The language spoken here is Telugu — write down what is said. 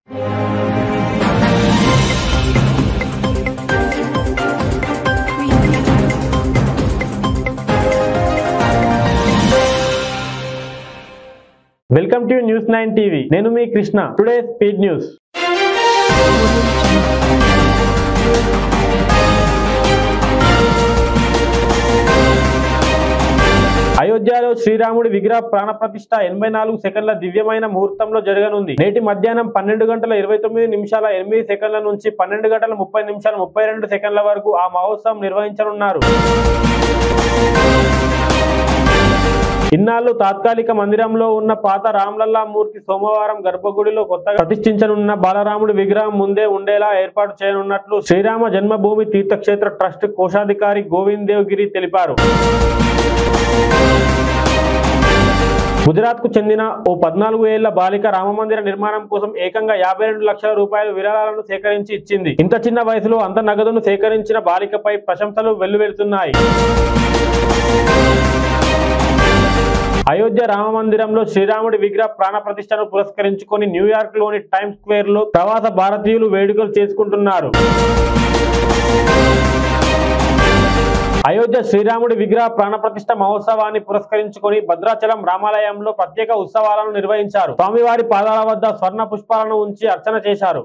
Welcome to news 9 TV. నేను మీ కృష్ణ. Today speed news. అయోధ్యలో శ్రీరాముడి విగ్రహ ప్రాణప్రతిష్ఠ 84 సెకండ్ల దివ్యమైన ముహూర్తంలో జరగనుంది. నేటి మధ్యాహ్నం 12:29:08 నుంచి 12:30:32 వరకు ఆ మహోత్సవం నిర్వహించనున్నారు. ఇన్నాళ్లు తాత్కాలిక మందిరంలో ఉన్న పాత రామ్లల్లా మూర్తి సోమవారం గర్భగుడిలో కొత్తగా ప్రతిష్ఠించనున్న బాలరాముడి విగ్రహం ముందే ఉండేలా ఏర్పాటు చేయనున్నట్లు శ్రీరామ జన్మభూమి తీర్థక్షేత్ర ట్రస్ట్ కోశాధికారి గోవింద్ దేవ్ గిరి తెలిపారు. గుజరాత్ కు చెందిన ఓ 14 ఏళ్ల బాలిక రామమందిర నిర్మాణం కోసం ఏకంగా 52 లక్షల రూపాయల విరాళాలను సేకరించి ఇచ్చింది. ఇంత చిన్న వయసులో అంత నగదును సేకరించిన బాలికపై ప్రశంసలు వెల్లువెడుతున్నాయి. అయోధ్య రామ మందిరంలో శ్రీరాముడి విగ్రహ ప్రాణ ప్రతిష్టను పురస్కరించుకొని న్యూయార్క్ లోని టైమ్స్ స్క్వేర్ లో ప్రవాస భారతీయులు వేడుకలు చేసుకుంటున్నారు. అయోధ్య శ్రీరాముడి విగ్రహ ప్రాణ ప్రతిష్ఠ మహోత్సవాన్ని పురస్కరించుకొని భద్రాచలం రామాలయంలో ప్రత్యేక ఉత్సవాలను నిర్వహించారు. స్వామివారి పాదాల వద్ద స్వర్ణ పుష్పాలను ఉంచి అర్చన చేశారు.